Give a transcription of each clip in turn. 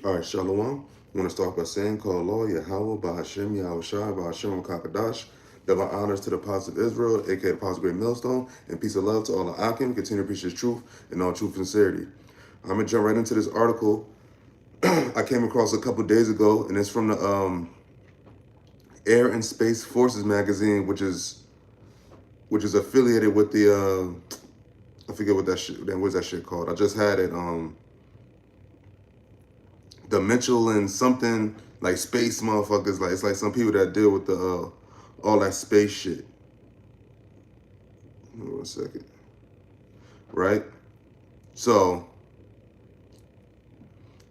All right, Shalom. I want to start by saying, call Allah, Yahawah, BAHASHAM, YAHAWASHO, BAHASHAM, Kakadash. Double honors to the Apostle of Israel, aka the Apostle Great Millstone, and peace and love to all the Akim. Continue to preach His truth and all truth and sincerity. I'm going to jump right into this article I came across a couple days ago, and it's from the Air and Space Forces magazine, which is affiliated with the I forget what that shit. What's that shit called? I just had it. The Mitchell and something like space motherfuckers. Like it's like some people that deal with the all that space shit. Hold on a second. Right? So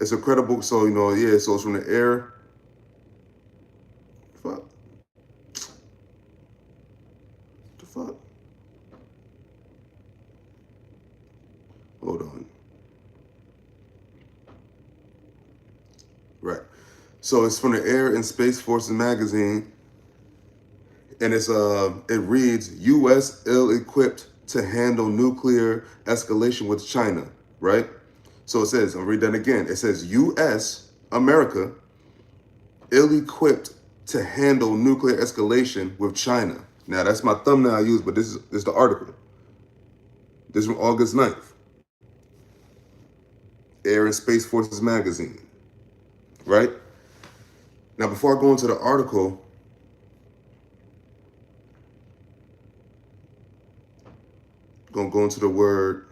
it's a credible. So yeah. So it's from the air. Fuck. The fuck. Hold on. Right. So it's from the Air and Space Forces magazine, and it reads U.S. ill-equipped to handle nuclear escalation with China. Right. So it says, I'll read that again. It says U.S. America ill-equipped to handle nuclear escalation with China. Now that's my thumbnail I use, but this is the article. This is from August 9th. Air and Space Forces magazine. Right? Now before I go into the article, I'm gonna go into the word.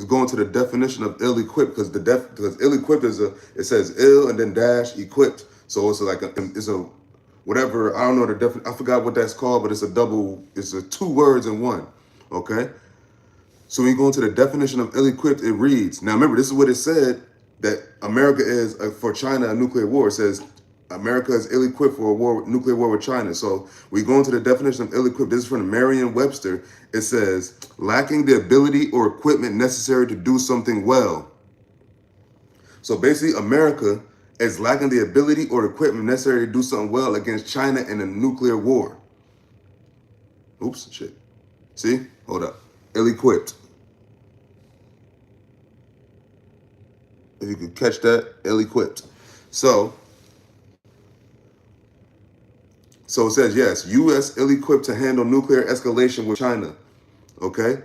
Going to the definition of ill-equipped, because because ill-equipped it says ill and then dash equipped. So it's like it's a whatever, I don't know I forgot what that's called, but it's a two words in one. Okay? So when you go into the definition of ill-equipped, it reads, now remember, this is what it said, that America is, for China, a nuclear war. It says America is ill-equipped for nuclear war with China. So we go into the definition of ill-equipped. This is from Merriam-Webster. It says, lacking the ability or equipment necessary to do something well. So basically, America is lacking the ability or equipment necessary to do something well against China in a nuclear war. Oops, shit. See? Hold up. Ill-equipped. If you could catch that, ill-equipped. So it says, yes, U.S. ill-equipped to handle nuclear escalation with China. Okay?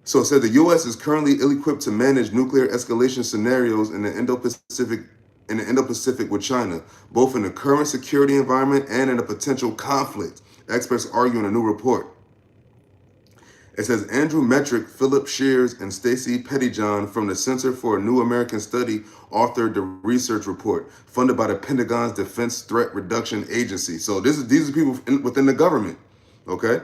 So it said the U.S. is currently ill-equipped to manage nuclear escalation scenarios in the Indo-Pacific with China, both in the current security environment and in a potential conflict, experts argue in a new report. It says Andrew Metrick, Philip Shears, and Stacy Pettyjohn from the Center for a New American Study authored the research report funded by the Pentagon's Defense Threat Reduction Agency. So these are people within the government, okay?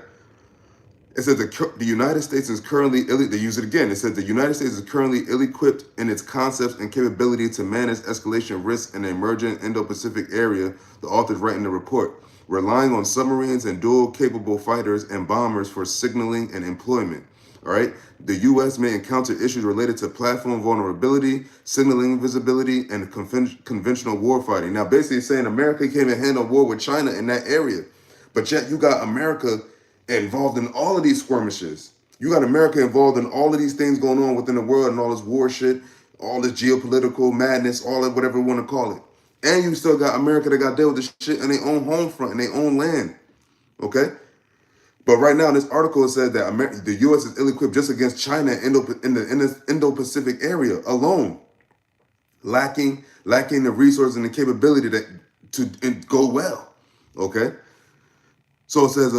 It says the United States is currently they use it again. It says the United States is currently ill-equipped in its concepts and capability to manage escalation risks in the emerging Indo-Pacific area, the authors write in the report, relying on submarines and dual-capable fighters and bombers for signaling and employment. All right. The U.S. may encounter issues related to platform vulnerability, signaling visibility, and conventional warfighting. Now, basically, it's saying America can't even handle war with China in that area, but yet you got America involved in all of these skirmishes. You got America involved in all of these things going on within the world and all this war shit, all this geopolitical madness, all that, whatever you want to call it. And you still got America that got to deal with this shit in their own home front, in their own land. Okay? But right now, in this article, it said that the U.S. is ill-equipped just against China in the Indo-Pacific area alone, lacking the resources and the capability to go well. Okay? So it says,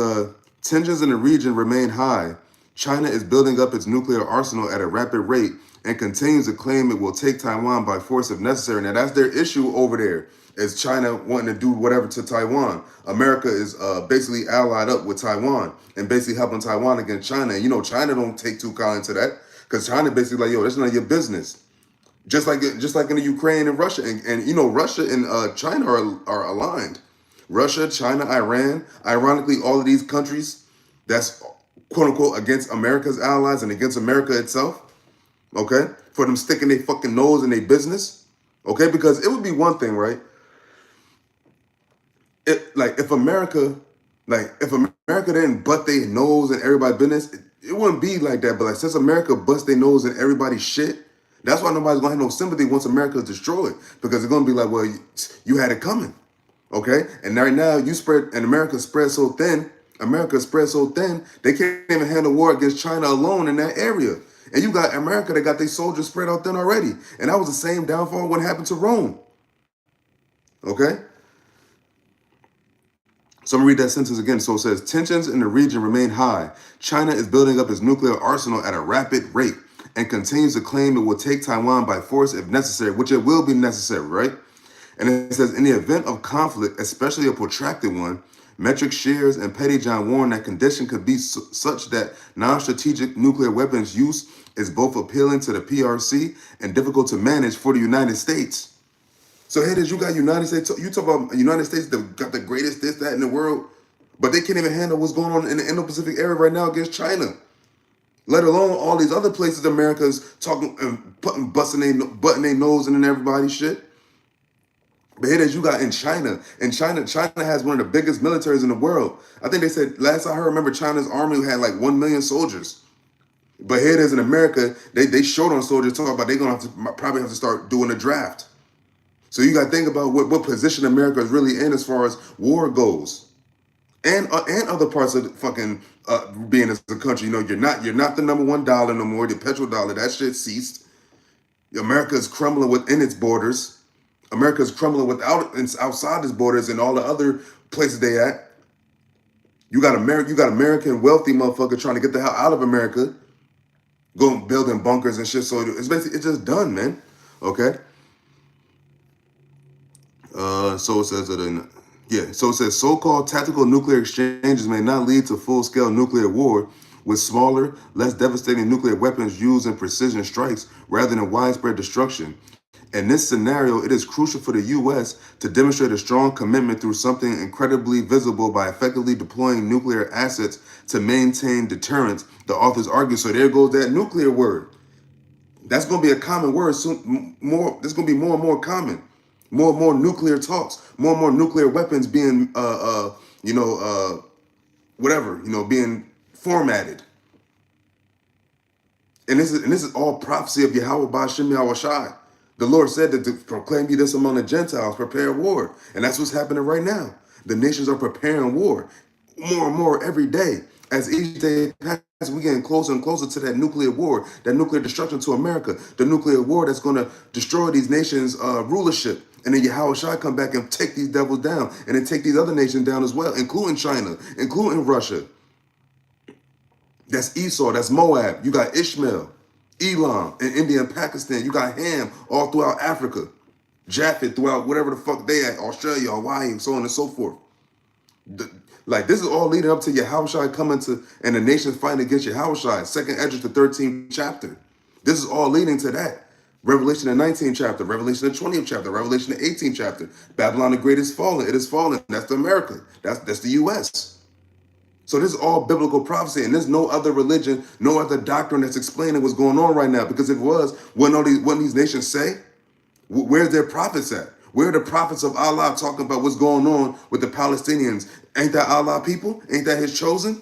tensions in the region remain high. China is building up its nuclear arsenal at a rapid rate and continues to claim it will take Taiwan by force if necessary. Now, that's their issue over there, is China wanting to do whatever to Taiwan. America is basically allied up with Taiwan and basically helping Taiwan against China. And, China don't take too kindly to that, because China basically like, yo, that's none of your business. Just like in the Ukraine and Russia. And Russia and China are aligned. Russia, China, Iran. Ironically, all of these countries, that's quote unquote, against America's allies and against America itself. Okay? For them sticking their fucking nose in their business. Okay? Because it would be one thing, right? If America didn't butt their nose in everybody's business, it wouldn't be like that. But like since America busts their nose in everybody's shit, that's why nobody's gonna have no sympathy once America is destroyed. Because it's gonna be like, well, you had it coming. Okay? And right now you spread, and America spread so thin, they can't even handle war against China alone in that area. And you got America that got their soldiers spread out thin already. And that was the same downfall when it happened to Rome. Okay? So I'm going to read that sentence again. So it says, tensions in the region remain high. China is building up its nuclear arsenal at a rapid rate and continues to claim it will take Taiwan by force if necessary, which it will be necessary, right? And it says, in the event of conflict, especially a protracted one, Metric Shears and Pettyjohn warn that condition could be such that non-strategic nuclear weapons use is both appealing to the PRC and difficult to manage for the United States. So here it is, you got United States, you talk about United States that got the greatest this, that in the world, but they can't even handle what's going on in the Indo-Pacific area right now against China. Let alone all these other places America's talking and butting their nose in everybody's shit. But here it is, you got in China. And China has one of the biggest militaries in the world. I think they said, last I heard, remember China's army had like 1 million soldiers. But here it is in America, they short on soldiers, talking about they're going to probably have to start doing a draft. So you got to think about what position America is really in as far as war goes. And other parts of the fucking being as a country. You know, you're not the number $1 no more, the petrodollar, that shit ceased. America is crumbling within its borders. America is crumbling outside its borders and all the other places they at. You got American wealthy motherfucker trying to get the hell out of America, going building bunkers and shit. So it's just done, man. Okay. So it says So it says so-called tactical nuclear exchanges may not lead to full-scale nuclear war, with smaller, less devastating nuclear weapons used in precision strikes rather than widespread destruction. In this scenario, it is crucial for the U.S. to demonstrate a strong commitment through something incredibly visible by effectively deploying nuclear assets to maintain deterrence, the authors argue. So there goes that nuclear word. That's going to be a common word soon. There's going to be more and more common. More and more nuclear talks. More and more nuclear weapons being, being formatted. And this is all prophecy of Yahawah, BAHASHAM, YAHAWASHO. The Lord said that to proclaim you this among the Gentiles, prepare war. And that's what's happening right now. The nations are preparing war more and more every day. As each day passes, we're getting closer and closer to that nuclear war, that nuclear destruction to America, the nuclear war that's going to destroy these nations' rulership. And then Yahawah come back and take these devils down, and then take these other nations down as well, including China, including Russia. That's Esau, that's Moab. You got Ishmael, Elam in India and Pakistan. You got Ham all throughout Africa. Japheth throughout whatever the fuck they at, Australia, Hawaii, and so on and so forth. This is all leading up to Yahawah coming to, and the nations fighting against Yahawah. 2nd Esdras, the 13th chapter. This is all leading to that. Revelation, the 19th chapter. Revelation, the 20th chapter. Revelation, the 18th chapter. Babylon the Great is fallen. It is fallen. That's the America. That's the U.S. So this is all biblical prophecy, and there's no other religion, no other doctrine that's explaining what's going on right now. Because if it was, wouldn't these nations say? Where's their prophets at? Where are the prophets of Allah talking about what's going on with the Palestinians? Ain't that Allah people? Ain't that his chosen?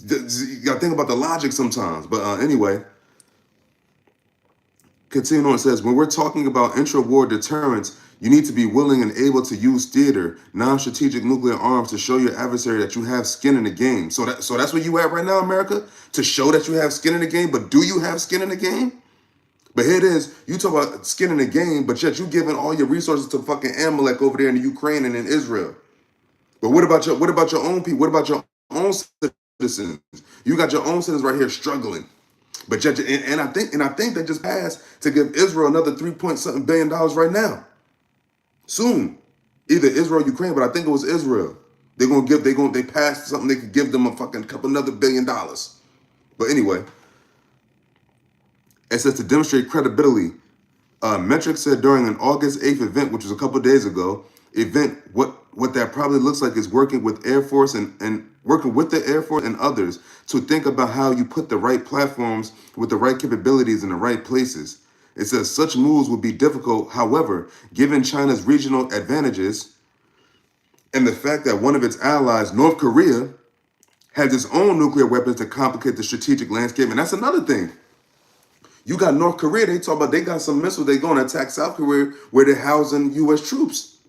You got to think about the logic sometimes. But anyway, continuing on, it says, when we're talking about intra-war deterrence, you need to be willing and able to use theater, non-strategic nuclear arms to show your adversary that you have skin in the game. So that's where you at right now, America? To show that you have skin in the game, but do you have skin in the game? But here it is, you talk about skin in the game, but yet you giving all your resources to fucking Amalek over there in the Ukraine and in Israel. But what about your own people? What about your own citizens? You got your own citizens right here struggling. But yet, and I think they just passed to give Israel another $3.something billion right now. Soon. Either Israel or Ukraine, but I think it was Israel. They passed something they could give them another $1 billion. But anyway, it says to demonstrate credibility. Metric said during an August 8th event, which was a couple of days ago, what what that probably looks like is working with Air Force and working with the Air Force and others to think about how you put the right platforms with the right capabilities in the right places. It says such moves would be difficult. However, given China's regional advantages and the fact that one of its allies, North Korea, has its own nuclear weapons to complicate the strategic landscape. And that's another thing. You got North Korea, they talk about they got some missiles, they going to attack South Korea where they're housing U.S. troops.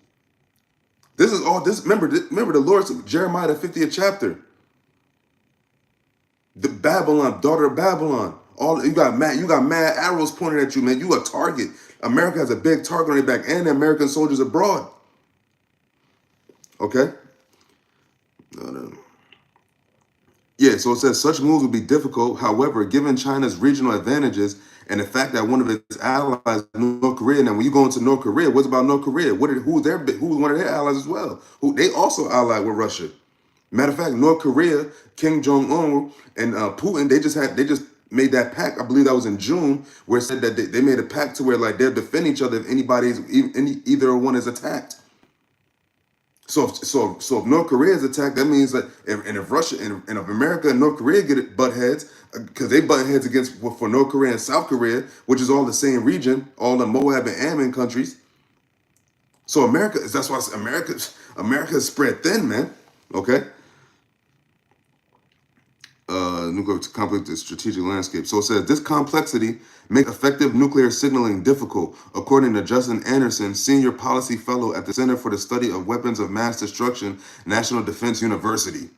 This is all this. Remember the Lord, Jeremiah, the 50th chapter. The Babylon, daughter of Babylon. All you got mad arrows pointed at you, man. You a target. America has a big target on their back, and the American soldiers abroad. Okay? Yeah, so it says such moves would be difficult. However, given China's regional advantages and the fact that one of its allies, North Korea, now when you go into North Korea, what's about North Korea? Who's one of their allies as well? Who they also allied with Russia. Matter of fact, North Korea, Kim Jong-un and Putin, they just made that pact. I believe that was in June, where it said that they made a pact to where like they'll defend each other if either one is attacked. So if North Korea is attacked, that means that if Russia and if America and North Korea get butt heads, because they butt heads against for North Korea and South Korea, which is all the same region, all the Moab and Ammon countries. So that's why America is spread thin, man. Okay. Nuclear conflict is strategic landscape. So it says this complexity makes effective nuclear signaling difficult, according to Justin Anderson, senior policy fellow at the Center for the Study of Weapons of Mass Destruction, National Defense University.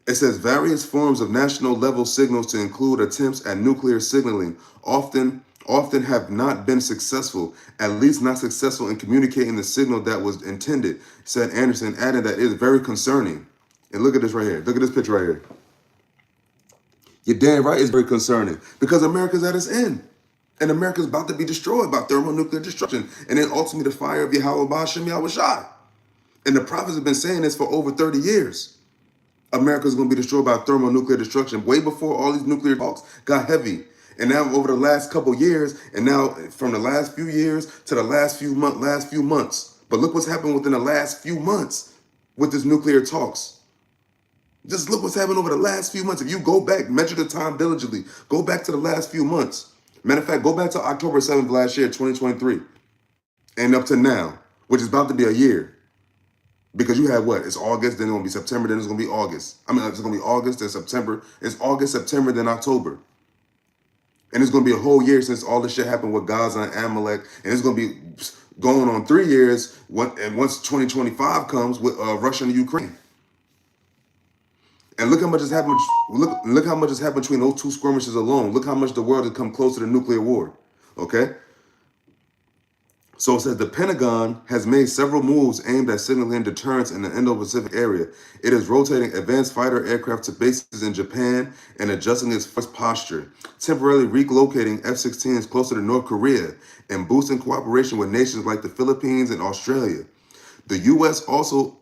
It says various forms of national level signals to include attempts at nuclear signaling often have not been successful, at least not successful in communicating the signal that was intended, said Anderson, adding that it is very concerning. And look at this right here. Look at this picture right here. You're damn right it's very concerning because America's at its end. And America's about to be destroyed by thermonuclear destruction. And then ultimately the fire of YAHAWAH, BAHASHAM, YAHAWASHO. And the prophets have been saying this for over 30 years. America's going to be destroyed by thermonuclear destruction way before all these nuclear talks got heavy. And now over the last couple years, and now from the last few years to the last few months. But look what's happened within the last few months with this nuclear talks. Just look what's happened over the last few months. If you go back, measure the time diligently, go back to the last few months. Matter of fact, go back to October 7th last year, 2023, and up to now, which is about to be a year. Because you have what? It's August, then it's going to be September, then it's going to be August. It's going to be August, then September. It's August, September, then October. And it's going to be a whole year since all this shit happened with Gaza and Amalek. And it's going to be going on 3 years, and once 2025 comes with Russia and Ukraine. And look how much has happened. Look how much has happened between those two skirmishes alone. Look how much the world has come closer to nuclear war. Okay. So it says the Pentagon has made several moves aimed at signaling deterrence in the Indo-Pacific area. It is rotating advanced fighter aircraft to bases in Japan and adjusting its force posture, temporarily relocating F-16s closer to North Korea, and boosting cooperation with nations like the Philippines and Australia. The U.S. also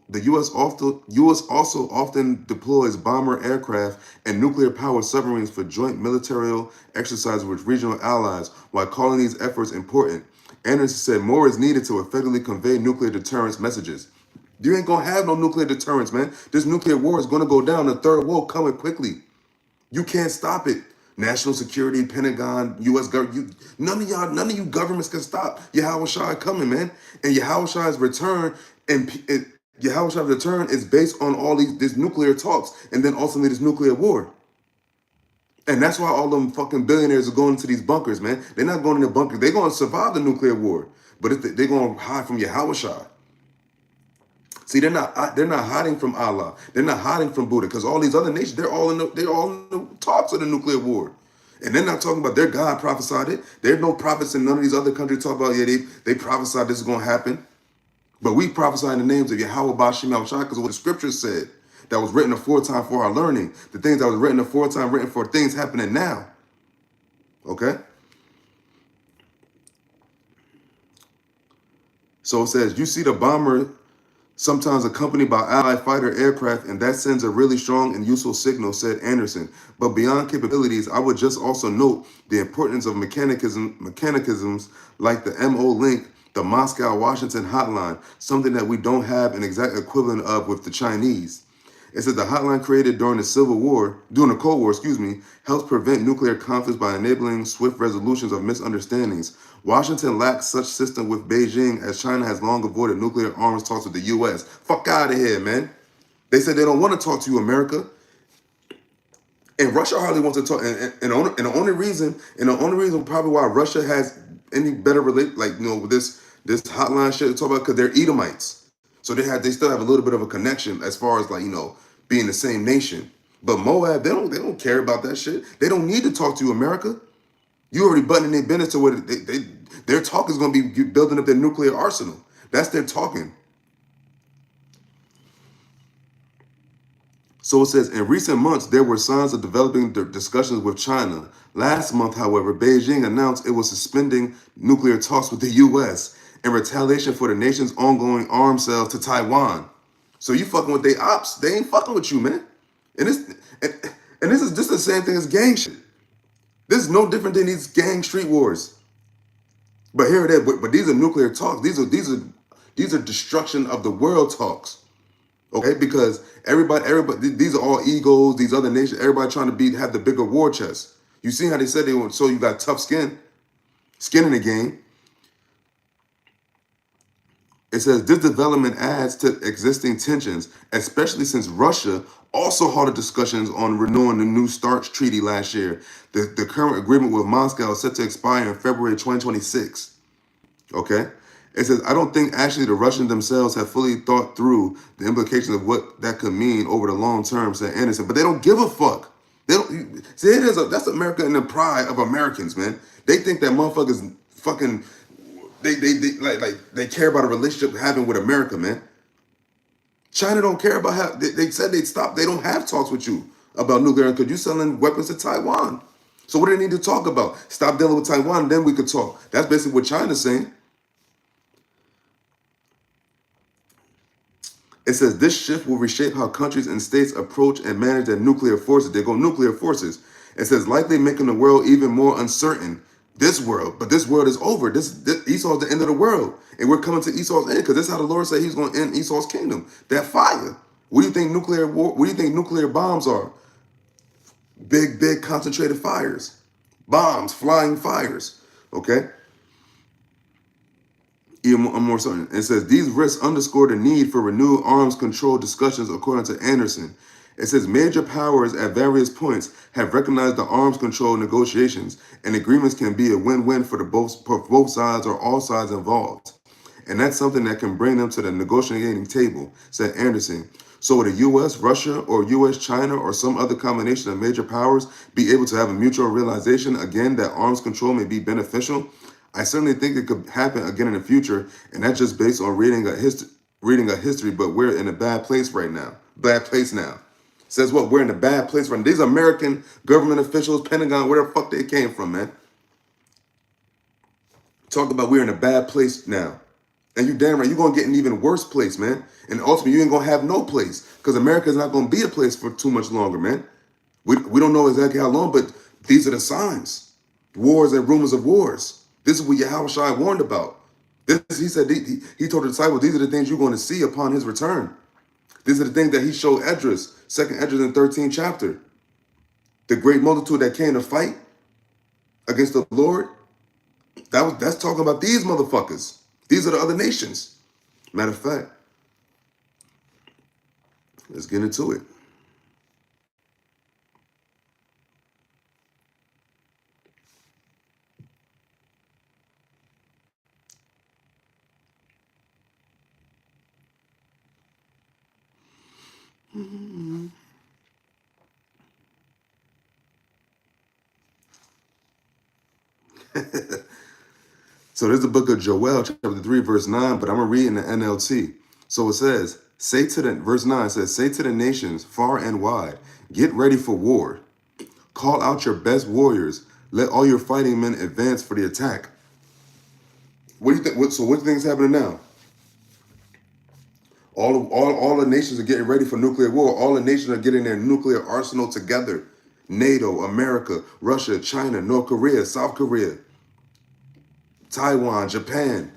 often deploys bomber aircraft and nuclear-powered submarines for joint military exercises with regional allies, while calling these efforts important. Anderson said more is needed to effectively convey nuclear deterrence messages. You ain't gonna have no nuclear deterrence, man. This nuclear war is gonna go down. The third world coming quickly. You can't stop it. National security, Pentagon, U.S. government, none of you governments can stop YAHAWASHO coming, man. And YAHAWASHO's return YAHAWASHO's return is based on all these nuclear talks and then ultimately this nuclear war. And that's why all them fucking billionaires are going into these bunkers, man. They're not going in the bunkers. They're going to survive the nuclear war, but they're going to hide from YAHAWASHO. See, they're not hiding from Allah. They're not hiding from Buddha, because all these other nations, they're all in the talks of the nuclear war. And they're not talking about their God prophesied it. There's no prophets in none of these other countries talk about, yeah, they prophesied this is going to happen. But we prophesy in the names of YAHAWAH, BAHASHAM, YAHAWASHO, because of what the scriptures said that was written aforetime for our learning. The things that was written aforetime, written for things happening now. Okay? So it says, you see the bomber sometimes accompanied by Allied fighter aircraft, and that sends a really strong and useful signal, said Anderson. But beyond capabilities, I would just also note the importance of mechanisms like the MO link, the Moscow-Washington hotline, something that we don't have an exact equivalent of with the Chinese. It says the hotline created during the Cold War, helps prevent nuclear conflicts by enabling swift resolutions of misunderstandings. Washington lacks such system with Beijing, as China has long avoided nuclear arms talks with the U.S. Fuck out of here, man. They said they don't want to talk to you, America. And Russia hardly wants to talk. And the only reason probably why Russia has any better with this hotline shit to talk about, because they're Edomites. So they still have a little bit of a connection as far as being the same nation. But Moab, they don't care about that shit. They don't need to talk to you, America. You already buttoning their business to what their talk is going to be building up their nuclear arsenal. That's their talking. So it says, in recent months, there were signs of developing discussions with China. Last month, however, Beijing announced it was suspending nuclear talks with the U.S. in retaliation for the nation's ongoing arms sales to Taiwan. So you fucking with they ops, they ain't fucking with you, man. And this is just the same thing as gang shit. This is no different than these gang street wars. But here it is. But these are nuclear talks. These are destruction of the world talks. Okay, because everybody, these are all egos. These other nations, everybody trying to have the bigger war chest. You see how they said they want, so you got tough skin in the game. It says this development adds to existing tensions, especially since Russia also halted discussions on renewing the New START treaty last year. The current agreement with Moscow is set to expire in February 2026. Okay? It says, I don't think actually the Russians themselves have fully thought through the implications of what that could mean over the long term, said Anderson. But they don't give a fuck. They don't see that's America and the pride of Americans, man. They think that motherfuckers fucking they care about a relationship having with America, man. China don't care about how they said they'd stop. They don't have talks with you about nuclear because you're selling weapons to Taiwan. So what do they need to talk about? Stop dealing with Taiwan, then we could talk. That's basically what China's saying. It says this shift will reshape how countries and states approach and manage their nuclear forces. They go nuclear forces. It says likely making the world even more uncertain. This world is over. This Esau's the end of the world, and we're coming to Esau's end because that's how the Lord said He's going to end Esau's kingdom. That fire. What do you think nuclear war? What do you think nuclear bombs are? Big concentrated fires, bombs, flying fires. Okay. Even more certain. It says these risks underscore the need for renewed arms control discussions, according to Anderson. It says major powers at various points have recognized the arms control negotiations, and agreements can be a win-win for both sides or all sides involved. And that's something that can bring them to the negotiating table, said Anderson. So would the U.S., Russia, or U.S., China, or some other combination of major powers be able to have a mutual realization, again, that arms control may be beneficial? I certainly think it could happen again in the future, and that's just based on reading a history, but we're in a bad place right now. Bad place now. Says what? We're in a bad place right now. These American government officials, Pentagon, where the fuck they came from, man. Talk about we're in a bad place now. And you damn right, you're going to get an even worse place, man. And ultimately, you ain't going to have no place because America is not going to be a place for too much longer, man. We don't know exactly how long, but these are the signs. Wars and rumors of wars. This is what Yahawashi warned about. He said, he told the disciples, these are the things you're going to see upon his return. These are the things that he showed Esdras, 2nd Esdras in 13th chapter. The great multitude that came to fight against the Lord. That's talking about these motherfuckers. These are the other nations. Matter of fact, let's get into it. So there's the book of Joel, chapter 3, verse 9, but I'm going to read in the NLT. So it says, verse 9 says, say to the nations far and wide, get ready for war. Call out your best warriors. Let all your fighting men advance for the attack. What do you think? So what do you think is happening now? All the nations are getting ready for nuclear war. All the nations are getting their nuclear arsenal together. NATO, America, Russia, China, North Korea, South Korea, Taiwan, Japan.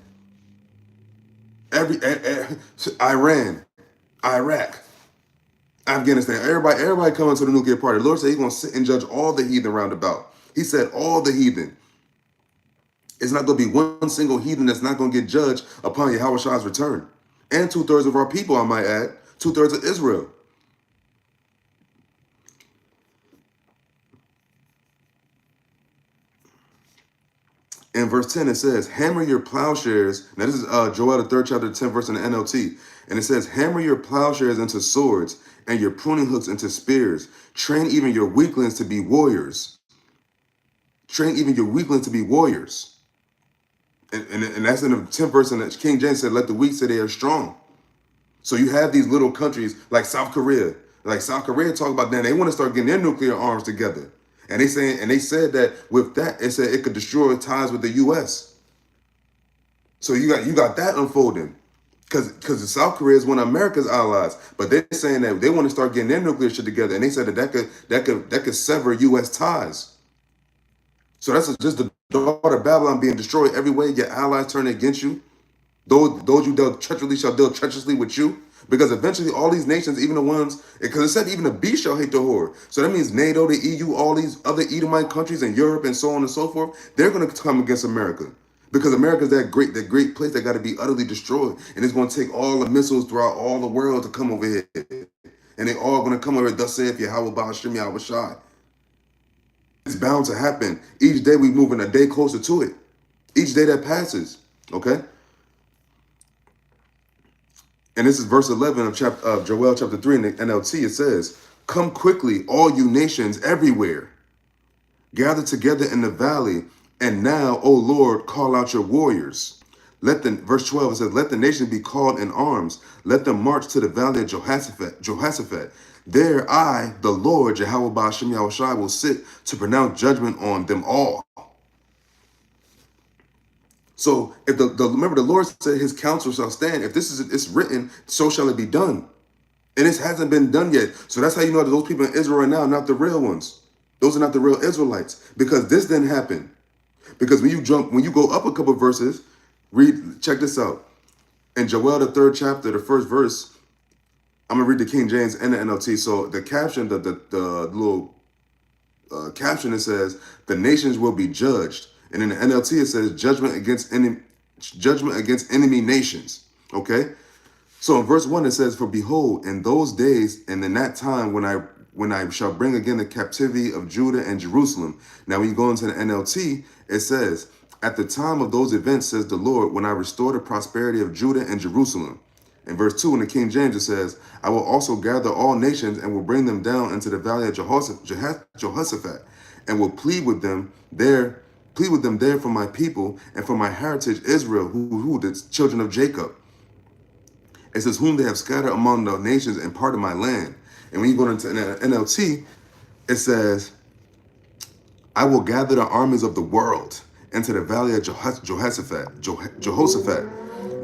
Iran, Iraq, Afghanistan, everybody coming to the nuclear party. The Lord said he's going to sit and judge all the heathen round about. He said all the heathen. It's not going to be one single heathen that's not going to get judged upon Yahawah's return. And 2/3 of our people, I might add, 2/3 of Israel. In verse 10, it says, hammer your plowshares. Now, this is Joel, the 3rd chapter, 10 verse in the NLT. And it says, hammer your plowshares into swords and your pruning hooks into spears. Train even your weaklings to be warriors. Train even your weaklings to be warriors. And that's in the 10th verse. And King James said, let the weak say they are strong. So you have these little countries like South Korea. Like South Korea talk about that. They want to start getting their nuclear arms together. And they said that with that, it said it could destroy ties with the U.S. So you got that unfolding, because South Korea is one of America's allies, but they're saying that they want to start getting their nuclear shit together, and they said that could sever U.S. ties. So that's just the daughter of Babylon being destroyed every way. Your allies turn against you. Those you dealt treacherously shall deal treacherously with you. Because eventually all these nations, even the ones, because it said even the beast shall hate the whore. So that means NATO, the EU, all these other Edomite countries in Europe and so on and so forth, they're going to come against America. Because America is that great place that got to be utterly destroyed. And it's going to take all the missiles throughout all the world to come over here. And they all going to come over here, thus saith Yahawah, BAHASHAM, YAHAWASHO. It's bound to happen. Each day we're moving a day closer to it. Each day that passes, okay? And this is verse 11 of Joel chapter 3 in the NLT. It says, come quickly, all you nations everywhere. Gather together in the valley. And now, O Lord, call out your warriors. Verse 12, it says, let the nations be called in arms. Let them march to the valley of Jehoshaphat. There I, the Lord, Yahawah, BAHASHAM, YAHAWASHO, will sit to pronounce judgment on them all. So if remember the Lord said his counsel shall stand. If it's written, so shall it be done. And this hasn't been done yet. So that's how you know that those people in Israel right now are not the real ones. Those are not the real Israelites, because this didn't happen. Because when you go up a couple of verses, check this out. In Joel, the 3rd chapter, the 1st verse, I'm gonna read the King James and the NLT. So the caption, the little caption, it says, the nations will be judged. And in the NLT, it says judgment against enemy nations. Okay. So in verse 1, it says, for behold, in those days and in that time when I shall bring again the captivity of Judah and Jerusalem. Now, when you go into the NLT, it says, at the time of those events, says the Lord, when I restore the prosperity of Judah and Jerusalem. In verse 2, in the King James, it says, I will also gather all nations and will bring them down into the valley of Jehoshaphat, and will plead with them there for my people and for my heritage Israel, who the children of Jacob. It says, whom they have scattered among the nations and part of my land. And when you go into NLT, it says, I will gather the armies of the world into the valley of Jehoshaphat.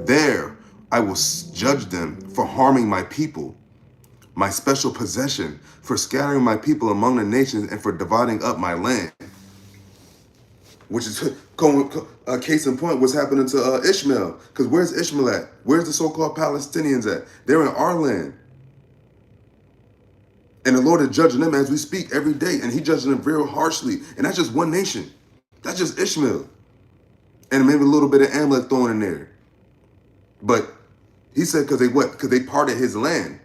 There I will judge them for harming my people, my special possession, for scattering my people among the nations and for dividing up my land. Which is a case in point, what's happening to Ishmael. Because where's Ishmael at? Where's the so-called Palestinians at? They're in our land. And the Lord is judging them as we speak every day. And he's judging them very harshly. And that's just one nation. That's just Ishmael. And maybe a little bit of Amalek thrown in there. But he said because they what? Because they parted his land.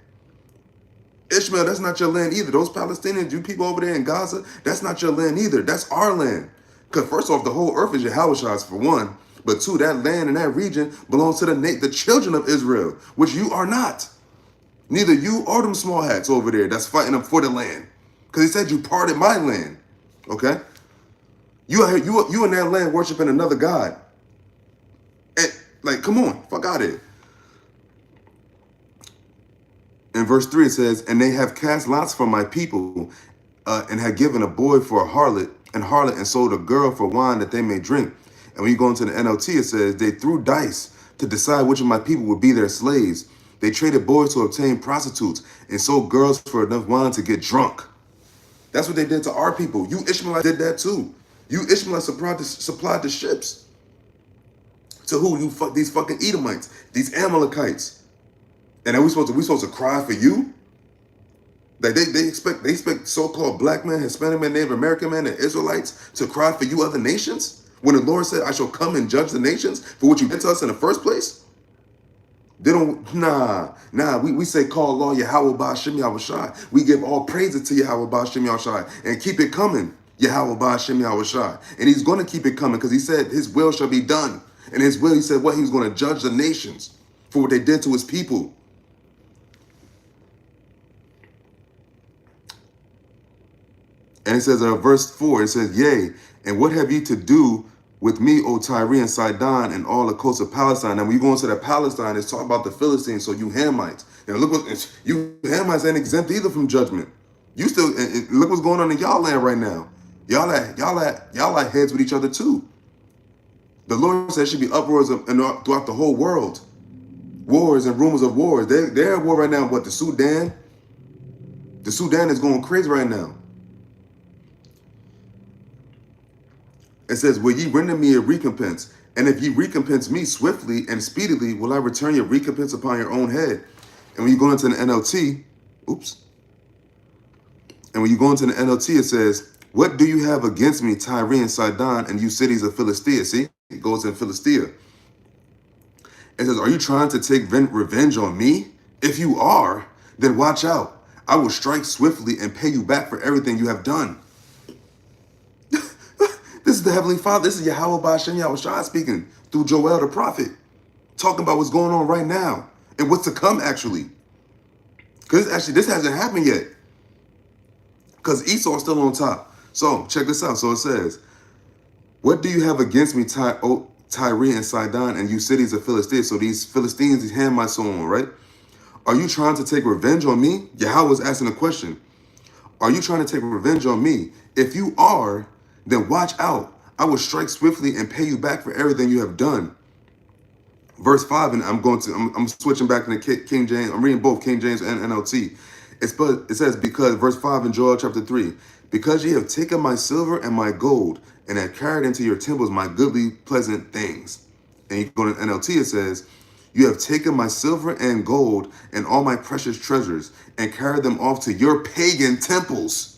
Ishmael, that's not your land either. Those Palestinians, you people over there in Gaza, that's not your land either. That's our land. Because first off, the whole earth is Yahawah's for one. But two, that land and that region belongs to the children of Israel, which you are not. Neither you or them small hats over there that's fighting them for the land. Because he said you parted my land. Okay? You in that land worshiping another God. And, like, come on, fuck out of here. In verse 3, it says, and they have cast lots for my people, and have given a boy for a harlot, and sold a girl for wine that they may drink. And when you go into the NLT, it says, they threw dice to decide which of my people would be their slaves. They traded boys to obtain prostitutes and sold girls for enough wine to get drunk. That's what they did to our people. You Ishmaelites did that too. You Ishmaelites supplied the ships. To who? These fucking Edomites, these Amalekites. And are we supposed to cry for you? Like they expect so-called black man, Hispanic man, Native American man, and Israelites to cry for you other nations? When the Lord said, I shall come and judge the nations for what you did to us in the first place? They don't, we say call law Yahawah BAHASHAM YAHAWASHO. We give all praises to Yahawah BAHASHAM YAHAWASHO and keep it coming, Yahawah BAHASHAM YAHAWASHO. And he's going to keep it coming because he said his will shall be done. And his will, he said what? He was going to judge the nations for what they did to his people. And it says in verse 4, it says, yea, and what have ye to do with me, O Tyre and Sidon, and all the coasts of Palestine? And when you go into that Palestine, it's talking about the Philistines, so you Hamites. And look what, you Hamites ain't exempt either from judgment. You still, and look what's going on in y'all land right now. Y'all at heads with each other too. The Lord said there should be uproars throughout the whole world. Wars and rumors of wars. They're at war right now. What, the Sudan? The Sudan is going crazy right now. It says, will ye render me a recompense? And if ye recompense me swiftly and speedily, will I return your recompense upon your own head? And when you go into the NLT, and when you go into the NLT, it says, what do you have against me, Tyre and Sidon, and you cities of Philistia? See, it goes in Philistia. It says, are you trying to take revenge on me? If you are, then watch out. I will strike swiftly and pay you back for everything you have done. This is the Heavenly Father. This is Yahawah BAHASHAM YAHAWASHO speaking through Joel the prophet, talking about what's going on right now and what's to come actually. Because actually this hasn't happened yet. Because Esau is still on top. So check this out. So it says, what do you have against me, Tyre and Sidon, and you cities of Philistia? So these Philistines, these Hamites, so on, right? Are you trying to take revenge on me? Yahweh is asking a question. Are you trying to take revenge on me? If you are, then watch out. I will strike swiftly and pay you back for everything you have done. Verse 5, and I'm switching back to the King James. I'm reading both King James and NLT. It says, because, verse 5 in Joel chapter 3, because ye have taken my silver and my gold, and have carried into your temples my goodly, pleasant things. And you go to NLT, it says, you have taken my silver and gold and all my precious treasures, and carried them off to your pagan temples.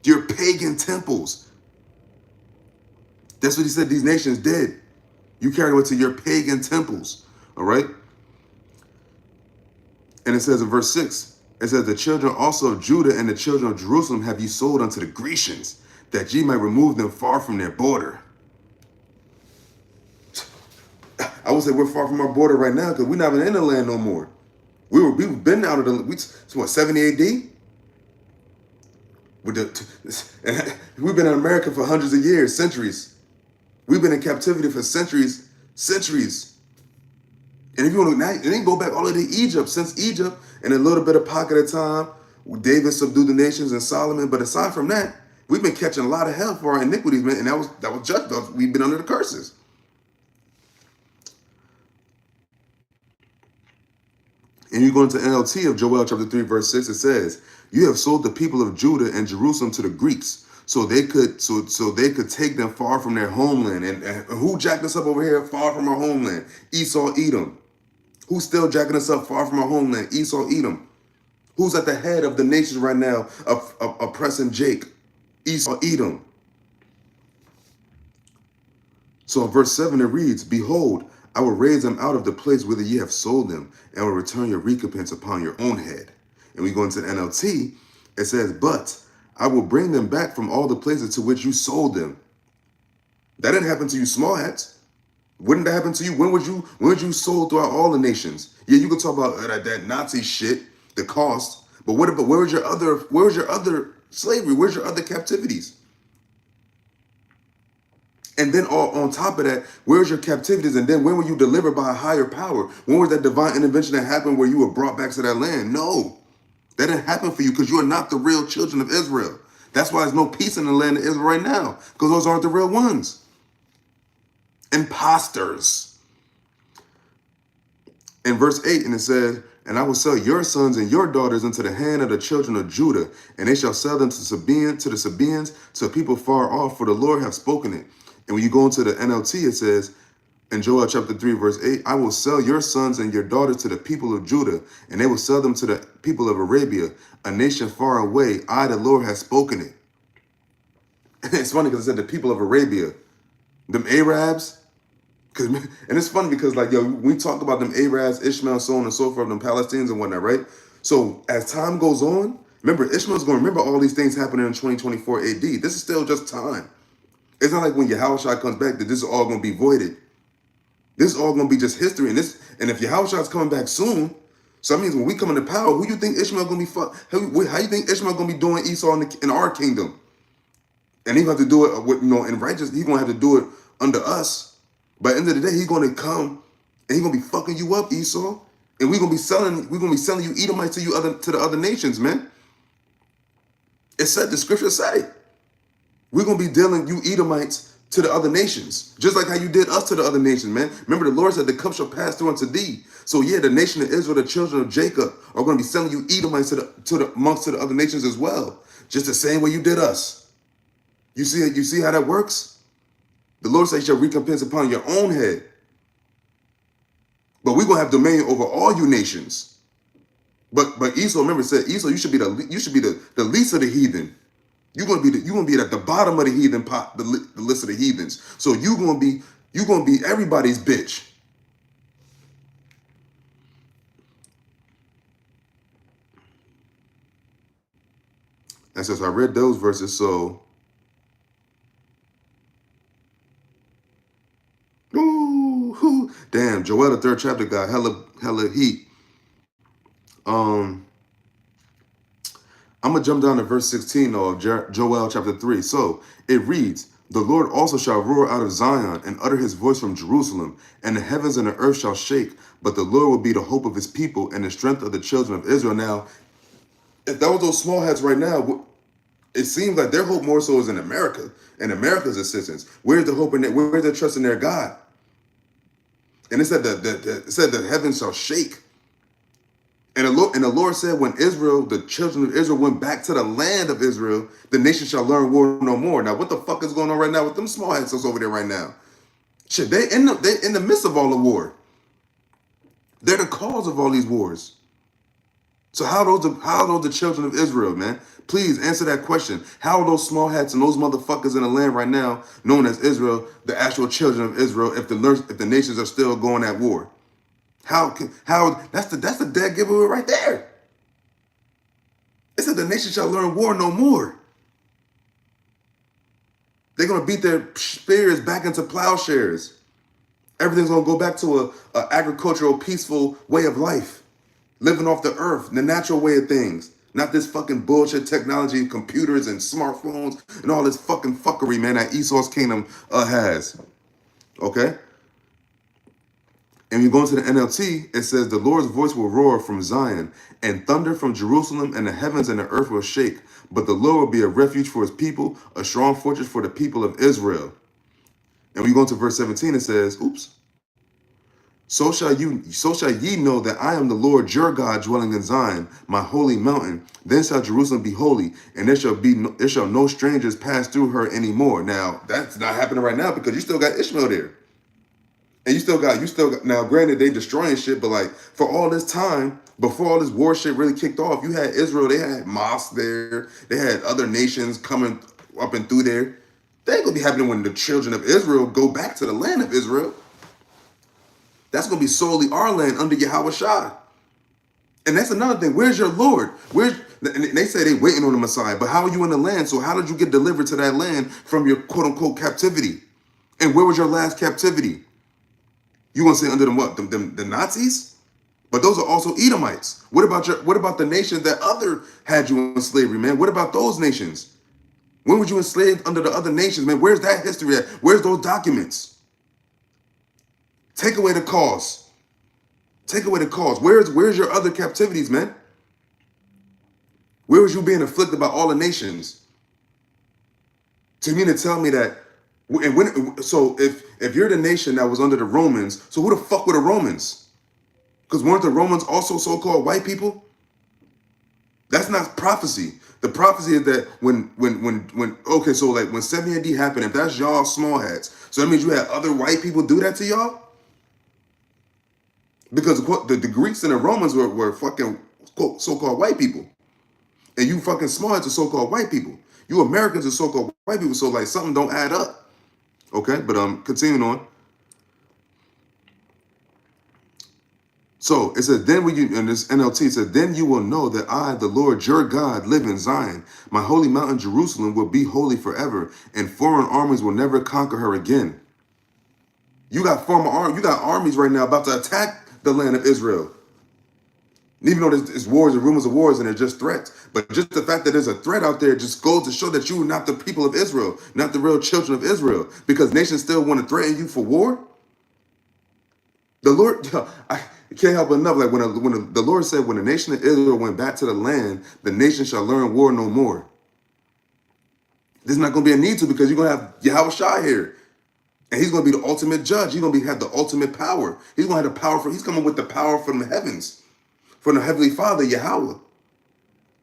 Your pagan temples. That's what he said these nations did. You carried it to your pagan temples. All right. And it says in verse 6, it says, the children also of Judah and the children of Jerusalem have ye sold unto the Grecians, that ye might remove them far from their border. I would say we're far from our border right now because we're not even in the land no more. We've been out of the, so what, 70 AD? We've been in America for hundreds of years, centuries. We've been in captivity for centuries. And if you want to, now, and then go back all the way to Egypt, since Egypt, and a little bit of pocket of time, David subdued the nations and Solomon. But aside from that, we've been catching a lot of hell for our iniquities, man. And that was just us. We've been under the curses. And you go into NLT of Joel chapter 3, verse 6, it says, you have sold the people of Judah and Jerusalem to the Greeks, so they could take them far from their homeland. And who jacked us up over here far from our homeland? Esau, Edom. Who's still jacking us up far from our homeland? Esau, Edom. Who's at the head of the nations right now of oppressing Jake? Esau, Edom. So in verse 7 it reads, behold, I will raise them out of the place whither ye have sold them, and will return your recompense upon your own head. And we go into the NLT, it says, but I will bring them back from all the places to which you sold them. That didn't happen to you, small hats. Wouldn't that happen to you? When would you sold throughout all the nations? Yeah, you can talk about that Nazi shit, the cost, but where was your other slavery? Where's your other captivities? And then on top of that, where's your captivities? And then when were you delivered by a higher power? When was that divine intervention that happened where you were brought back to that land? No, that didn't happen for you because you are not the real children of Israel. That's why there's no peace in the land of Israel right now, because those aren't the real ones. Imposters. In verse 8, and it says, and I will sell your sons and your daughters into the hand of the children of Judah, and they shall sell them to the Sabaeans, to people far off, for the Lord hath spoken it. And when you go into the NLT, it says, In Joel chapter 3, verse 8, I will sell your sons and your daughters to the people of Judah, and they will sell them to the people of Arabia, a nation far away. I, the Lord, has spoken it. And it's funny because it said the people of Arabia, them Arabs. And it's funny because, like, yo, we talk about them Arabs, Ishmael, so on and so forth, them Palestinians and whatnot, right? So as time goes on, remember, Ishmael's going to remember all these things happening in 2024 AD. This is still just time. It's not like when Yahawashi comes back that this is all going to be voided. This is all going to be just history. And if Yahawashi's coming back soon, so that means when we come into power, who you think Ishmael going to be? How you think Ishmael going to be doing Esau in our kingdom? And he's going to have to do it with, in righteous. He's going to have to do it under us. But at the end of the day, he's going to come and he's going to be fucking you up, Esau. And we're going to be selling you Edomites to the other nations, man. It said, the scripture say, we're going to be dealing you Edomites to the other nations, just like how you did us to the other nations, man. Remember, the Lord said the cup shall pass through unto thee. So yeah, the nation of Israel, the children of Jacob, are going to be selling you Edomites amongst the other nations as well, just the same way you did us. You see how that works? The Lord says, "Shall recompense upon your own head." But we're gonna have dominion over all you nations. But Esau, remember, said Esau, you should be the least of the heathen. You're gonna be at the bottom of the heathen pot, the list of the heathens. So you're gonna be everybody's bitch. And since I read those verses, so ooh, damn, Joel the 3rd chapter got hella heat. I'm gonna jump down to verse 16 though, of Joel chapter 3. So it reads, "The Lord also shall roar out of Zion and utter his voice from Jerusalem, and the heavens and the earth shall shake, but the Lord will be the hope of his people and the strength of the children of Israel." Now, if that was those small hats right now, it seems like their hope more so is in America and America's assistance. Where's the hope in that? Where's their trust in their God? And it said that the heavens shall shake. And the Lord said, when Israel, the children of Israel, went back to the land of Israel, the nation shall learn war no more. Now, what the fuck is going on right now with them small hats that's over there right now? Shit, they in the midst of all the war. They're the cause of all these wars. So how are those the children of Israel, man? Please answer that question. How are those small hats and those motherfuckers in the land right now, known as Israel, the actual children of Israel, if the nations are still going at war? How that's the dead giveaway right there. It said the nation shall learn war no more. They're gonna beat their spears back into plowshares. Everything's gonna go back to a agricultural, peaceful way of life. Living off the earth, the natural way of things. Not this fucking bullshit technology, computers and smartphones and all this fucking fuckery, man, that Esau's kingdom has. Okay? And you go into the NLT, it says, "The Lord's voice will roar from Zion, and thunder from Jerusalem, and the heavens and the earth will shake. But the Lord will be a refuge for his people, a strong fortress for the people of Israel." And we go into verse 17, it says, So shall ye know that I am the Lord your God, dwelling in Zion, my holy mountain. Then shall Jerusalem be holy, and there shall no strangers pass through her anymore. Now, that's not happening right now because you still got Ishmael there. And you still got, now granted, they destroying shit, but like for all this time, before all this war shit really kicked off, you had Israel, they had mosques there, they had other nations coming up and through there. That ain't gonna be happening when the children of Israel go back to the land of Israel. That's gonna be solely our land under Yahawashi. And that's another thing. Where's your Lord? And they say they waiting on the Messiah, but how are you in the land? So how did you get delivered to that land from your quote unquote captivity? And where was your last captivity? You want to say under the Nazis? But those are also Edomites. What about the nations that had you in slavery, man? What about those nations? When were you enslaved under the other nations, man? Where's that history at? Where's those documents? Take away the cause. Take away the cause. Where's your other captivities, man? Where was you being afflicted by all the nations? To mean to tell me that, so if you're the nation that was under the Romans, so who the fuck were the Romans? Because weren't the Romans also so-called white people? That's not prophecy. The prophecy is that when 70 AD happened, if that's y'all small hats, so that means you had other white people do that to y'all? Because the Greeks and the Romans were fucking so-called white people. And you fucking smart are so-called white people. You Americans are so-called white people. So like something don't add up. Okay, but continuing on. So it says, then when you, in this NLT, it says, then you will know that I, the Lord your God, live in Zion. My holy mountain Jerusalem will be holy forever, and foreign armies will never conquer her again. You got armies right now about to attack the land of Israel. Even though there's wars and rumors of wars and they're just threats. But just the fact that there's a threat out there just goes to show that you are not the people of Israel, not the real children of Israel. Because nations still want to threaten you for war. The Lord, I can't help but enough. Like when the Lord said, when the nation of Israel went back to the land, the nation shall learn war no more. There's not going to be a need to, because you're going to have YAHAWASHO here. And he's going to be the ultimate judge. He's going to have the ultimate power. He's going to have the power he's coming with the power from the heavens, from the Heavenly Father, Yahweh,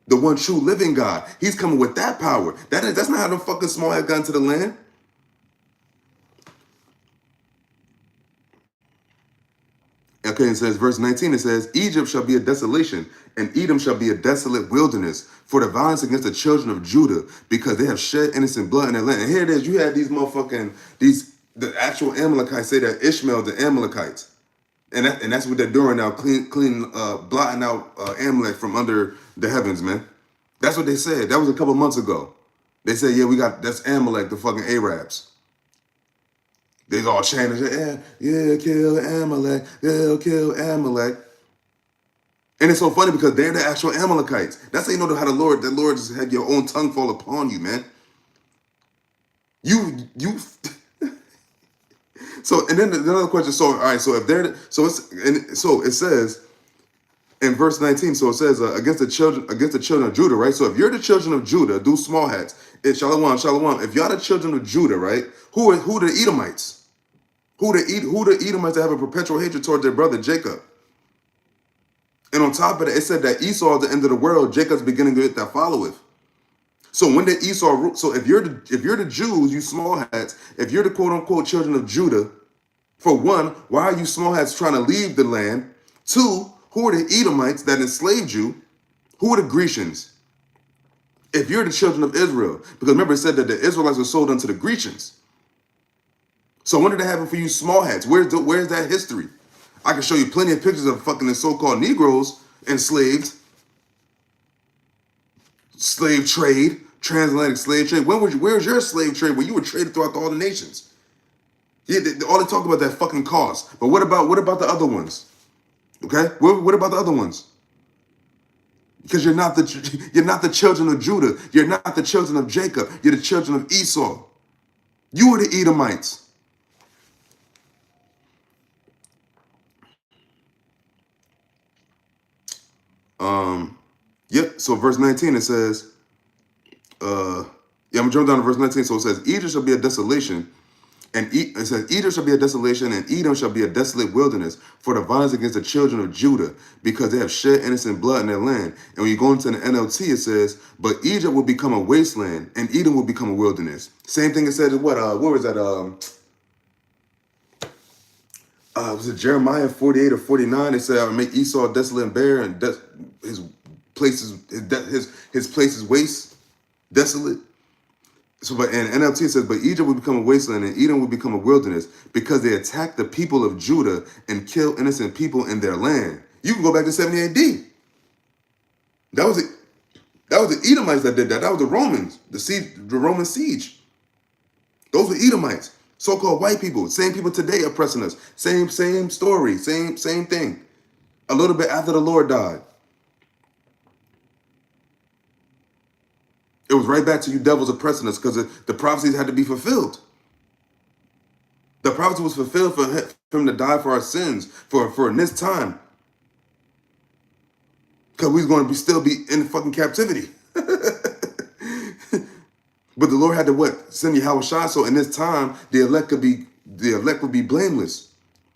the one true living God. He's coming with that power. That's not how the fucking small head got into the land. Okay, it says, verse 19, it says, Egypt shall be a desolation, and Edom shall be a desolate wilderness for the violence against the children of Judah, because they have shed innocent blood in their land. And here it is, you had the actual Amalekites say that Ishmael, the Amalekites. And that's what they're doing now, blotting out Amalek from under the heavens, man. That's what they said. That was a couple months ago. They said, yeah, that's Amalek, the fucking Arabs. They all chanted, yeah, kill Amalek, yeah, kill Amalek. And it's so funny because they're the actual Amalekites. That's how you know how the Lord just had your own tongue fall upon you, man. So, and then another question. So, all right. So it says in verse 19. So it says against the children of Judah, right? So if you're the children of Judah, do small hats. It's shalom. If y'all the children of Judah, right? Who are the Edomites? Who the Edomites that have a perpetual hatred toward their brother Jacob? And on top of that, it said that Esau is the end of the world. Jacob's beginning to get that followeth. So when did Esau? So if you're the Jews, you small hats. If you're the quote unquote children of Judah, for one, why are you small hats trying to leave the land? Two, who are the Edomites that enslaved you? Who are the Grecians? If you're the children of Israel, because remember it said that the Israelites were sold unto the Grecians. So when did that happen for you small hats? Where's that history? I can show you plenty of pictures of fucking the so-called Negroes enslaved, slave trade, transatlantic slave trade. Where's your slave trade where you were traded throughout all the nations? Yeah, all they talk about that fucking cost. But what about the other ones? Okay, what about the other ones? Because you're not the children of Judah. You're not the children of Jacob. You're the children of Esau. You are the Edomites. Yep. So verse 19 it says, I'm gonna jump down to verse 19. So it says, Egypt shall be a desolation, and it says, Egypt shall be a desolation, and Edom shall be a desolate wilderness for the violence against the children of Judah, because they have shed innocent blood in their land. And when you go into the NLT, it says, but Egypt will become a wasteland, and Edom will become a wilderness. Same thing it said. What was that? Was it Jeremiah 48 or 49? It said, I will make Esau desolate and bare, and his places waste, desolate. So, but in NLT it says, but Egypt will become a wasteland and Edom will become a wilderness because they attacked the people of Judah and killed innocent people in their land. You can go back to 70 AD. That was the Edomites that did that. That was the Romans, the Roman siege. Those were Edomites, so-called white people. Same people today oppressing us. Same story, same thing. A little bit after the Lord died. It was right back to you devils oppressing us because the prophecies had to be fulfilled. The prophecy was fulfilled for him to die for our sins for this time. Because we was going to still be in fucking captivity. But the Lord had to send YAHAWASHO, so in this time the elect would be blameless.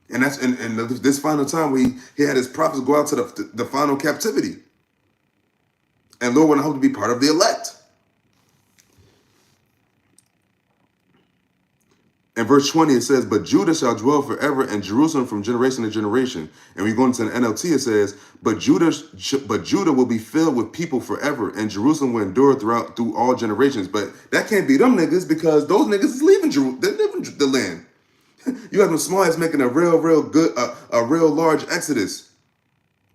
And that's in this final time where he had his prophets go out to the final captivity. And Lord wanted to be part of the elect. In verse 20, it says, but Judah shall dwell forever, and Jerusalem from generation to generation. And we go into the NLT, it says, but Judah will be filled with people forever, and Jerusalem will endure through all generations. But that can't be them niggas, because those niggas is leaving Jerusalem. They're leaving the land. You have them small ass making a real good, a real large exodus.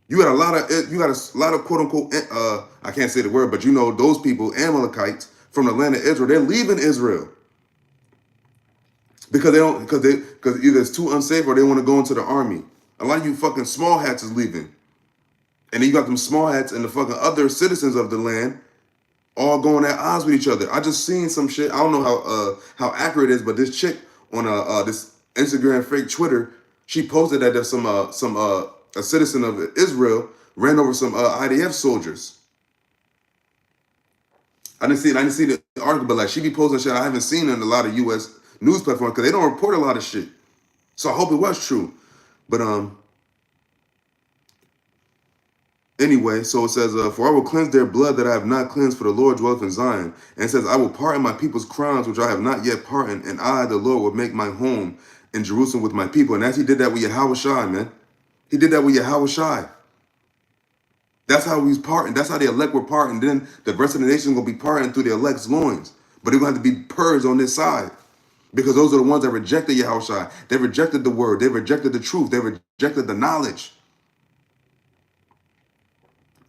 You got a lot of quote unquote, I can't say the word, but you know those people, Amalekites from the land of Israel, they're leaving Israel. Because either it's too unsafe or they want to go into the army. A lot of you fucking small hats is leaving. And then you got them small hats and the fucking other citizens of the land all going at odds with each other. I just seen some shit. I don't know how accurate it is, but this chick on this Instagram fake Twitter, she posted that there's a citizen of Israel ran over some IDF soldiers. I didn't see the article, but like she be posting shit I haven't seen in a lot of U.S. news platforms because they don't report a lot of shit. So I hope it was true. But anyway, so it says, for I will cleanse their blood that I have not cleansed, for the Lord dwelleth in Zion. And it says, I will pardon my people's crimes which I have not yet pardoned, and I, the Lord, will make my home in Jerusalem with my people. And as he did that with YAHAWASHO, man. He did that with YAHAWASHO. That's how he's pardoned. That's how the elect were pardoned. Then the rest of the nation will be pardoned through the elect's loins. But they're going to have to be purged on this side. Because those are the ones that rejected YAHAWASHO. They rejected the word. They rejected the truth. They rejected the knowledge.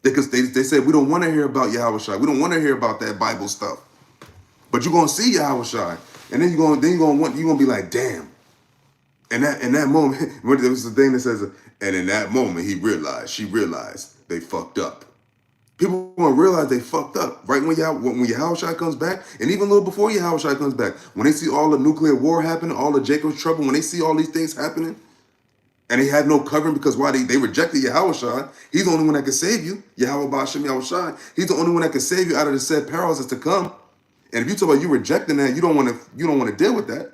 Because they said, we don't want to hear about YAHAWASHO. We don't want to hear about that Bible stuff. But you're going to see YAHAWASHO. And then you're going to be like, damn. And in that moment, there was the thing that says, and in that moment, she realized they fucked up. People going to realize they fucked up right when YAHAWASHO comes back, and even a little before YAHAWASHO comes back, when they see all the nuclear war happening, all the Jacob's trouble, when they see all these things happening, and they had no covering because why they rejected YAHAWASHO. He's the only one that can save you. Yahweh BAHASHAM YAHWASHO. He's the only one that can save you out of the said perils that's to come. And if you talk about you rejecting that, you don't want to deal with that.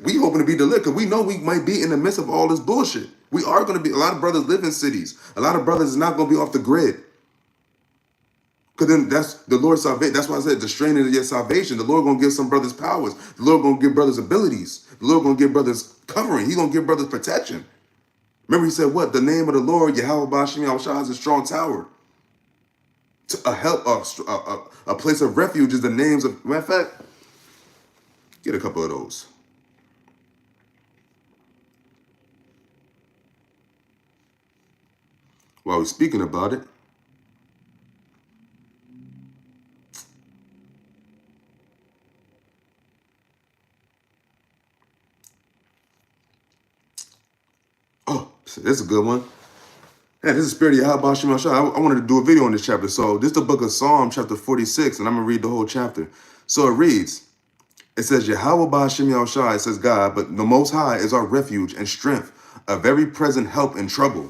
We hoping to be delivered because we know we might be in the midst of all this bullshit. We are going to be, a lot of brothers live in cities. A lot of brothers is not going to be off the grid. Because then that's the Lord's salvation. That's why I said the straining of your salvation. The Lord going to give some brothers powers. The Lord going to give brothers abilities. The Lord going to give brothers covering. He's going to give brothers protection. Remember he said what? The name of the Lord, Yahweh BAHASHAM YAHWASHO, is a strong tower. A place of refuge is the names of, matter of fact, get a couple of those. While we're speaking about it, oh, this is a good one. Yeah, this is Spirit of Yahweh BAHASHAM YAHWASHO. I wanted to do a video on this chapter. So this is the book of Psalm, chapter 46, and I'm going to read the whole chapter. So it reads, it says, Yahweh BAHASHAM YAHWASHO, it says God, but the Most High is our refuge and strength, a very present help in trouble.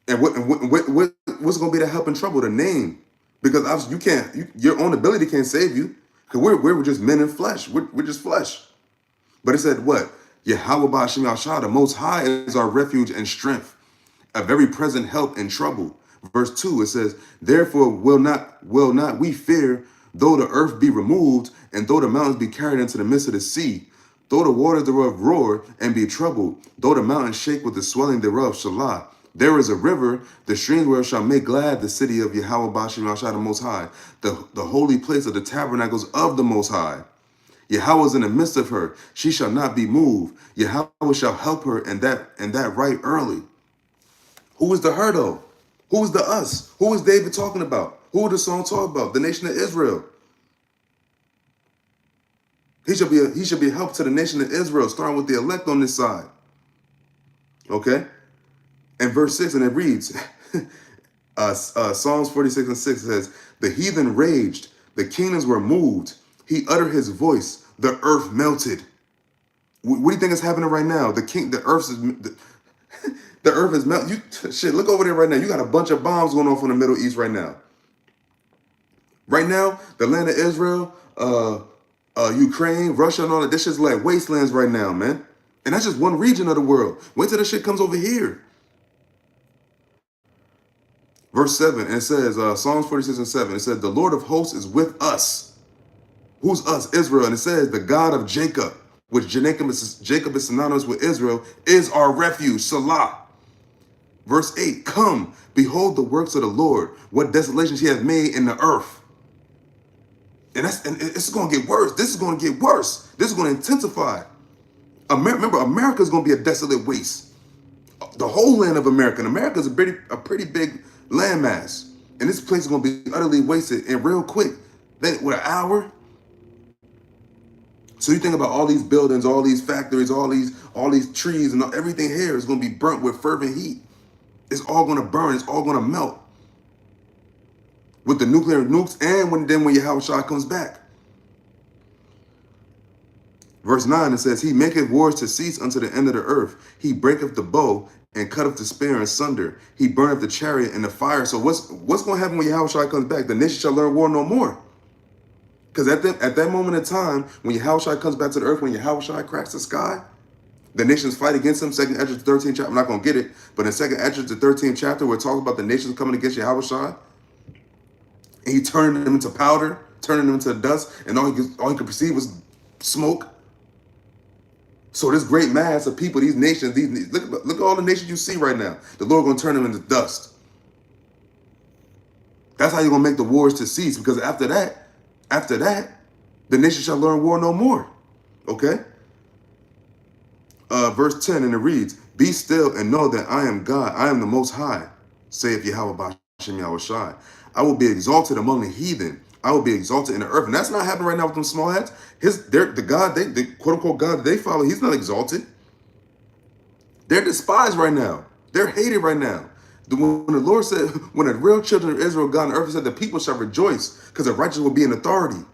And what's going to be the help in trouble? The name. Because obviously your own ability can't save you. Because we're just men in flesh. We're just flesh. But it said what? Yahweh BAHASHAM YAHWASHO, the Most High is our refuge and strength, a very present help in trouble. Verse 2, it says, therefore will not we fear, though the earth be removed, and though the mountains be carried into the midst of the sea, though the waters thereof roar and be troubled, though the mountains shake with the swelling thereof, Shalah. There is a river, the streams whereof shall make glad the city of Yahweh BAHASHAM YAHWASHO, the Most High, the holy place of the tabernacles of the Most High. Yahweh is in the midst of her. She shall not be moved. Yahweh shall help her, and that right early. Who is the her though? Who is the us? Who is David talking about? Who would the song talk about? The nation of Israel. He should be a help to the nation of Israel, starting with the elect on this side. Okay? And verse 6, and it reads, Psalms 46 and 6 says, the heathen raged, the kingdoms were moved. He uttered his voice, the earth melted. What do you think is happening right now? The earth is melting. Shit, look over there right now. You got a bunch of bombs going off in the Middle East right now. Right now, the land of Israel, Ukraine, Russia, and all that, this shit's like wastelands right now, man. And that's just one region of the world. Wait till this shit comes over here. Verse 7, and it says, Psalms 46 and 7, it says, the Lord of hosts is with us. Who's us? Israel. And it says the God of Jacob, which Jacob is synonymous with Israel, is our refuge. Salah. Verse 8, come, behold the works of the Lord, what desolations he has made in the earth. And it's going to get worse. This is going to get worse. This is going to intensify. Remember, America is going to be a desolate waste. The whole land of America. And America is a pretty big landmass. And this place is going to be utterly wasted and real quick. With an hour. So you think about all these buildings, all these factories, all these trees, and everything here is going to be burnt with fervent heat. It's all going to burn. It's all going to melt. With the nuclear nukes and when YAHAWASHO comes back. Verse 9, it says, he maketh wars to cease unto the end of the earth. He breaketh the bow and cutteth the spear in sunder. He burneth the chariot and the fire. So what's going to happen when YAHAWASHO comes back? The nation shall learn war no more. Because at that moment in time, when YAHAWASHO comes back to the earth, when YAHAWASHO cracks the sky, the nations fight against him. 2nd Esdras, the 13th chapter. I'm not going to get it. But in 2nd Esdras, the 13th chapter, where it talks about the nations coming against YAHAWASHO. And he turned them into powder, turning them into dust. And all he could perceive was smoke. So this great mass of people, these nations, look at all the nations you see right now. The Lord going to turn them into dust. That's how you're going to make the wars to cease. Because after that, the nation shall learn war no more. Okay? Verse 10, and it reads, be still and know that I am God. I am the Most High, saith Yahweh BAHASHAM YAHWASHO. I will be exalted among the heathen. I will be exalted in the earth. And that's not happening right now with them small hats. The God, the quote-unquote God that they follow, he's not exalted. They're despised right now. They're hated right now. When the Lord said, when the real children of Israel, God on earth, he said, the people shall rejoice because the righteous will be in authority.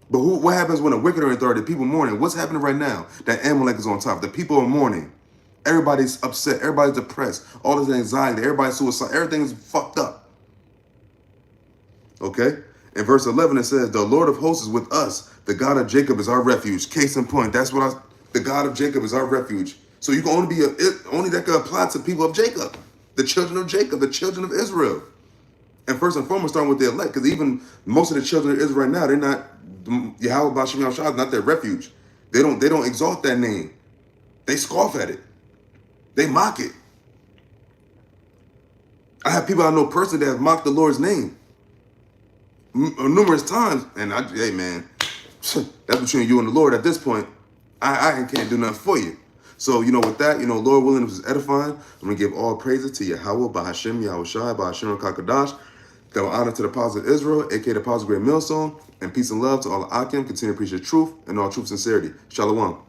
But what happens when the wicked are in authority? The people mourning. What's happening right now? That Amalek is on top. The people are mourning. Everybody's upset. Everybody's depressed. All this anxiety. Everybody's suicide. Everything is fucked up. Okay? In verse 11, it says, the Lord of hosts is with us. The God of Jacob is our refuge. Case in point. That's what the God of Jacob is our refuge. So you can only that can apply to people of Jacob. The children of Jacob. The children of Israel. And first and foremost, starting with the elect. Because even most of the children of Israel right now, they're not, Yahweh BAHASHAM YAHWASHO is not their refuge. They don't exalt that name. They scoff at it. They mock it. I have people I know personally that have mocked the Lord's name numerous times. And hey man, that's between you and the Lord at this point. I can't do nothing for you. So, with that, Lord willing, it was edifying. I'm going to give all praises to Yahweh BAHASHAM YAHWASHO, BAHASHAM Kakadash. Double honor to the Apostle of Israel, aka the Apostle Great Millstone, and peace and love to all the Akim. Continue to preach the truth and all truth sincerity. Shalom.